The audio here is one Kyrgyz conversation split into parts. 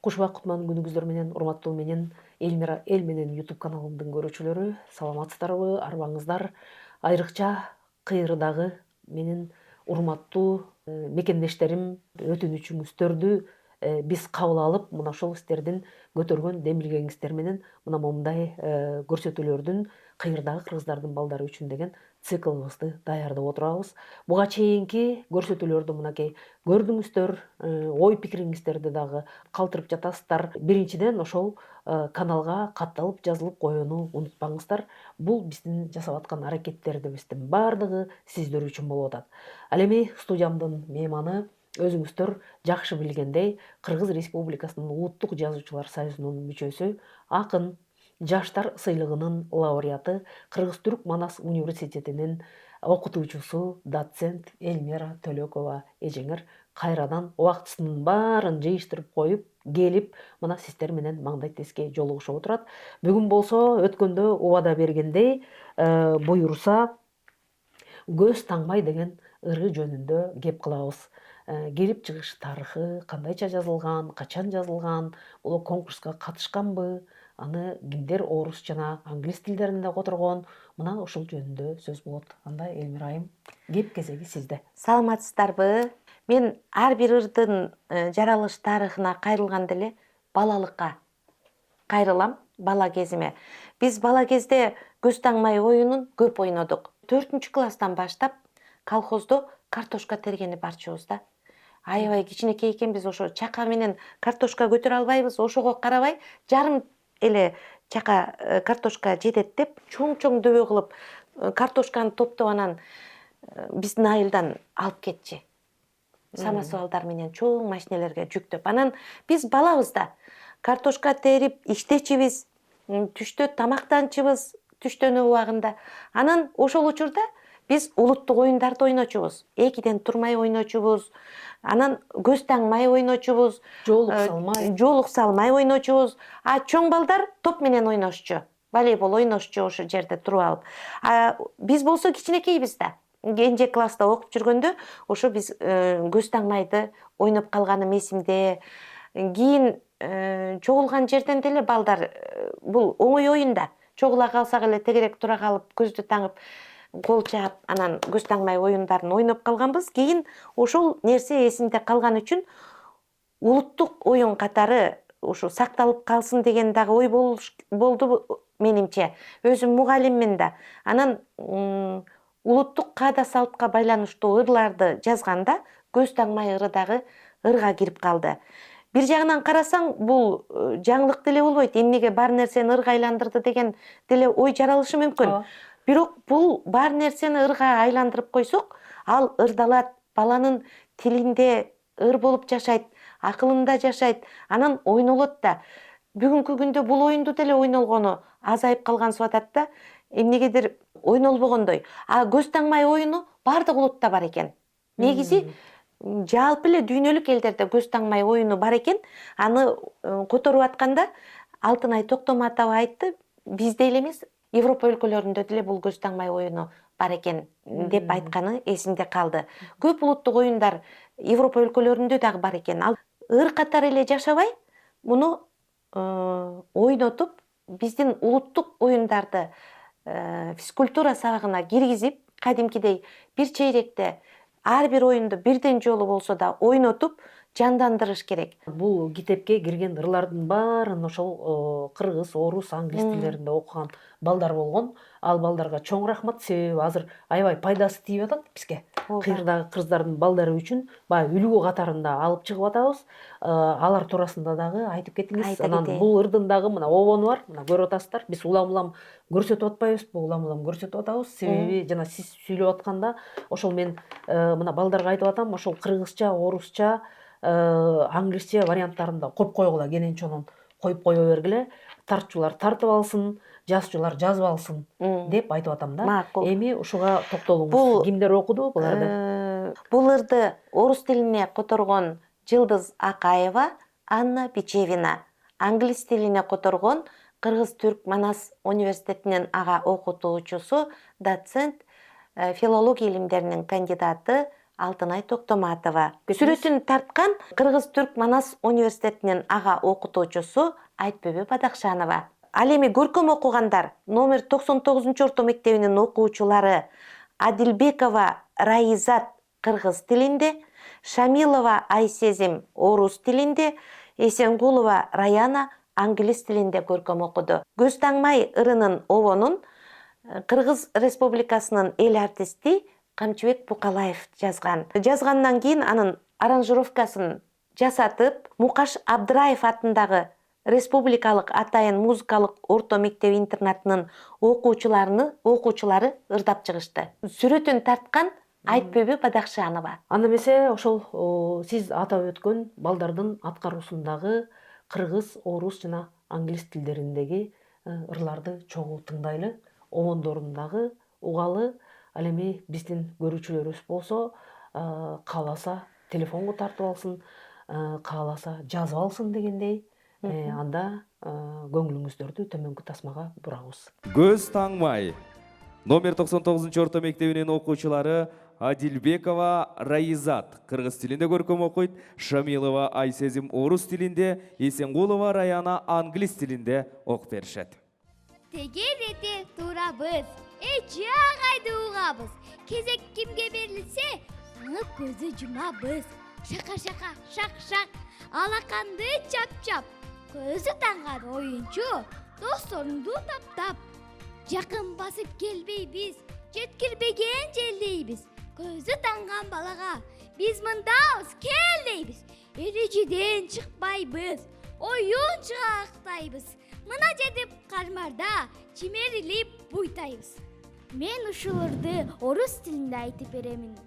Куш убак кутман күнүңүздөр менен урматтуу менен Элмира эл менен YouTube каналымдын көрүүчүлөрү, саламатсыздарбы, арбаңыздар. Айрыкча кыйрыдагы менин урматтуу мекендештерим өтүнүчүңүздөрдү биз кабыл алып, мына ошол сиздердин көтөргөн демилгеңиздер менен мына момундай көрсөтүүлөрдүн кыйрыдагы кыргыздардын балдары үчүн деген циклыбызды даярдап отурабыз. Буга чейинки көрсөтүүлөрдү мынакей көрдүңүздөр, ой пикириңиздерди дагы калтырып жатасыздар. Биринчиден ошол каналга катталып жазылып коюуну унутпаңыздар. Бул биздин жасап аткан аракеттерибиздин баардыгы сиздер үчүн болуп атат. Ал эми студиямдын мейманы өзүңүздөр жакшы билгендей Кыргыз Республикасынын Улуттук Жазуучулар союзунун мүчөсү, акын, жаштар сыйлыгынын лауреаты, Кыргыз-Түрк Манас университетинин окутуучусу, доцент Элмира Төлөкова эжеңер кайрадан убактысынын баарын жыйыштырып коюп келип, мына сиздер менен маңдай теске жолугушуп отурат. Бүгүн болсо өткөндө убада бергендей, буюрса көз таңбай деген ыры жөнүндө кеп кылабыз. Келип чыгыш тарыхы, кандайча жазылган, качан жазылган, бул конкурска катышканбы, аны кимдер орус жана англис тилдеринде которгон, мына ушул жөнүндө сөз болот. Анда Элмира айым, кеп кезеги сизде. Саламатсыздарбы? Мен ар бир ырдын жаралыш тарыхына кайрылганда эле балалыкка кайрылам, бала кезиме. Биз бала кезде көз таңмай оюнун көп ойнодук. 4-класстан баштап колхоздо картошка тергени барчубуз да. Аябай кичинекей экенбиз, ошо чака менен картошка көтөрө албайбыз, ошого карабай жарым эле чака картошка жетет деп, чоң-чоң дөбө кылып картошканы топтоп анан биздин айылдан алып кетчи. Самосвалдар менен чоң машинелерге жүктөп. Анан биз балабыз да картошка терип иштечибиз, түштө тамактанчыбыз, түштөнүү убагында. Анан ошол учурда биз улуттук оюндарды ойночубуз. Экиден турмай ойночубуз. Анан көз таңмай ойночубуз. Жоолук салмай ойночубуз. А чоң балдар топ менен ойношчу. Волейбол ойношчу ошол жерде туруп алып. Биз болсо кичинекейбиз да. Кенже класста окуп жүргөндө ошо биз көз таңмайды ойноп калганым эсимде. Кийин чогулган жерден деле балдар бул оңой оюн да. Чогула калсак эле тегерек тура калып, көздү таңып, кол чаап, анан көз таңмай оюндарын ойноп калганбыз. Кийин ошол нерсе эсимде калган үчүн улуттук оюн катары ушу сакталып калсын деген дагы ой болду менимче. Өзүм мугалиммин да. Анан улуттук каада салтка байланыштуу ырларды жазганда көз таңмай ыры дагы ырга кирип калды. Бир жагынан карасаң, бул жаңылык деле болбойт. Эмнеге бар нерсени ырга айландырды деген деле ой жаралышы мүмкүн. Бирок бул бар нерсени ырга айландырып койсок, ал ырдалат, баланын тилинде ыр болуп жашайт, акылында жашайт, анан ойнолот да. Бүгүнкү күндө бул оюнду деле ойнолгону азайып калгансып атат да, эмнегедир ойнолбогондой. А көз таңмай оюну бардык улутта бар экен. Негизи жалпы эле дүйнөлүк элдерде көз таңмай оюну бар экен. Аны которуп атканда Алтынай Токтоматова айтты, бизде эле эмес, Европа өлкөлөрүндө деле бул көз таңмай оюну бар экен деп айтканы эсимде калды. Көп улуттук оюндар Европа өлкөлөрүндө дагы бар экен. Ал ыр катары эле жашабай, муну ойнотуп, биздин улуттук оюндарды физкультура сабагына киргизип, кадимкидей бир чейректе ар бир оюнду бирден жолу болсо да ойнотуп, жандандырыш керек. Бул китепке кирген ырлардын баарын ошол кыргыз, орус, англис тилдеринде окуган балдар болгон. Ал балдарга чоң рахмат, себеби азыр аябай пайдасы тийип атат бизге. Кыйрдагы кыргыздардын балдары үчүн баягы үлгү катарында алып чыгып атабыз. Алар туурасында дагы айтып кетиңиз. Анан бул ырдын дагы мына обону бар, мына көрүп атасыздар. Биз улам-улам көрсөтүп атпайбыз, улам-улам көрсөтүп атабыз. Себеби жана сиз сүйлөп атканда ошол мен мына балдарга айтып атам, ошол кыргызча, орусча, англисче варианттарында коюп койгула, кенен-чонун коюп кое бергиле, тартчулар тартып алсын, жазчулар жазып алсын деп айтып атам да. Эми ушуга токтолуңуз. Кимдер окуду буларды? Бул ырды орус тилине которгон Жылдыз Акаева, Анна Бичевина. Англис тилине которгон Кыргыз-Түрк Манас университетинин ага окутуучусу, доцент, филология илимдеринин кандидаты Алтынай Токтоматова. Кетіңіз. Сүрөтүн тарткан Кыргыз-Түрк Манас университетинин ага окутуучусу Айтбөбө Бадакшанова. Ал эми көркөм окугандар номер 99 орто мектебинин окуучулары Адилбекова Раизат кыргыз тилинде, Шамилова Айсезим орус тилинде, Эсенгулова Раяна англис тилинде көркөм окуду. Көз таңмай ырынын обонун Кыргыз Республикасынын эл артисти Камчыбек Букалаев жазган. Жазгандан кийин анын аранжировкасын жасатып, Мукаш Абдыраев атындагы Республикалык атайын музыкалык орто мектеп интернатынын окуучулары ырдап чыгышты. Сүрөтүн тарткан Айтбөбө Бадакшанова. Анда эмесе ошол сиз атап өткөн балдардын аткаруусундагы кыргыз, орус жана англис тилдериндеги ырларды чогуу тыңдайлы, обондорундагы угалы. Ал эми биздин көрүүчүлөрүбүз болсо, кааласа телефонго тартып алсын, кааласа жазып алсын дегендей, анда көңүлүңүздөрдү төмөнкү тасмага бурабыз. Көз таңмай. Номер 99 орто мектебинин окуучулары Адилбекова Раизат кыргыз тилинде көркөм окуйт, Шамилова Айсезим орус тилинде, Эсенгулова Раяна англис тилинде окуп беришет. Тегерете турабыз, жагайды угабыз. Кезек кимге берилсе, аны көзү жумабыз. Шака-шака, шак-шак, алаканды чап-чап. Көзү таңган оюнчу, досторунду таптап. Жакын басып келбейбиз, жеткирбеген желдейбиз. Көзү таңган балага биз мындабыз, кел дейбиз. Эрежиден чыкпайбыз, оюн чыгактайбыз. Мына жетип кармарда чимерилип буйтайбыз. Мен ушуларды орус тилинде айтып беремин.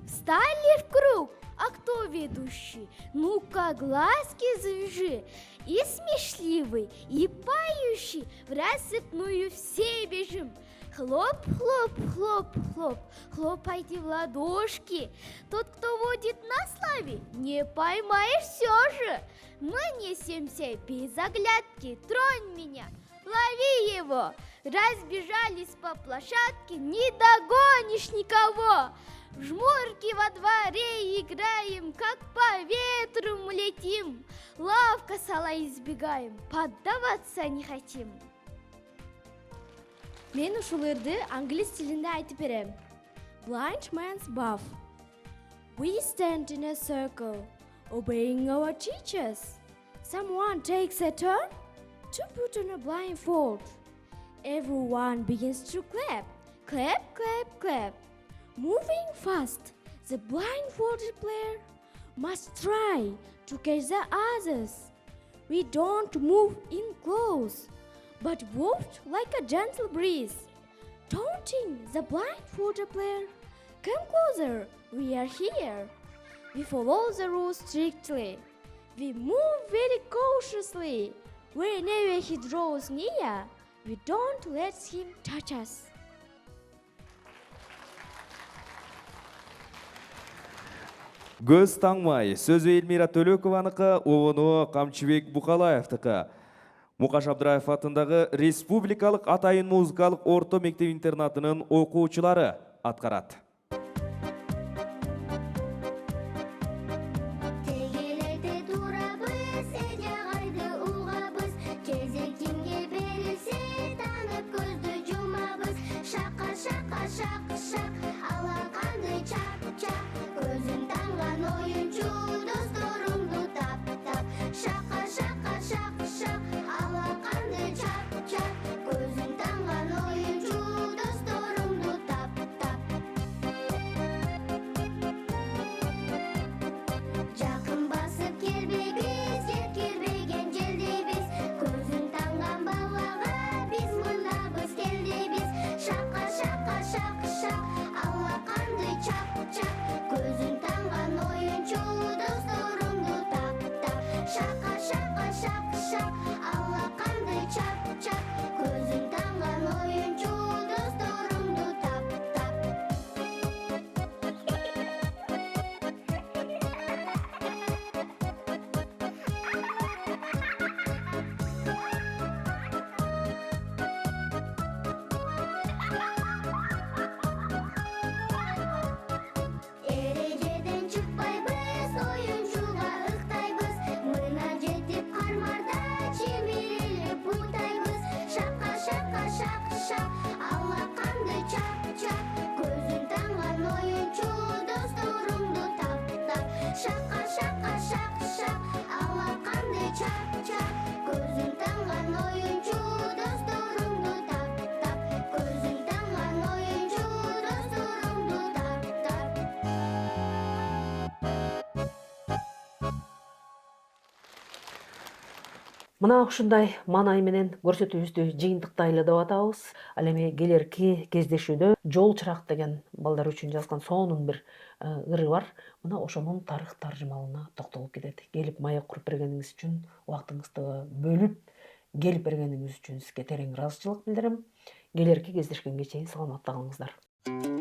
Встали в круг, а кто ведущий? Ну-ка, глазки завяжи. И смешливый, и поющий, в рассыпную все бежим. Хлоп, хлоп, хлоп, хлоп, хлопайте в ладошки. Тот, кто водит на славе, не поймаешь все же. Мы несемся без оглядки, тронь меня, лови его. Разбежались по площадке, не догонишь никого. В жмурки во дворе играем, как по ветру мы летим. Лавка сала избегаем, поддаваться не хотим. Мен ушуларды англис тилинде айтып берем. Blind man's buff. We stand in a circle, obeying our teachers. Someone takes a turn to put on a blindfold. Everyone begins to clap, clap, clap, clap. Moving fast, the blindfolded player must try to catch the others. We don't move in close, but waft like a gentle breeze, taunting the blindfolded player. Come closer, we are here. We follow the rules strictly. We move very cautiously. Whenever he draws near, we don't let him touch us. Көз таңмай. Сөзі Эльмира Төлөкованыкы, обону Камчыбек Букалаевтыкы. Мукаш Абдыраев атындағы Республикалық атайын музыкалық орто мектеп интернатының окуучулары аткарат. Мына ушундай маанай менен көрсөтүүбүздү жыйынтыктайлы деп атабыз. Ал эми келерки кездешүүдө Жол чырак деген балдар үчүн жазган сонун бир ыры бар. Мына ошонун тарых таржымалына токтолуп кетет. Келип маек куруп бергениңиз үчүн, убактыңызды бөлүп келип бергениңиз үчүн сизге терең ыраазычылык билдирем. Келерки кездешкенге чейин саламатта калыңыздар.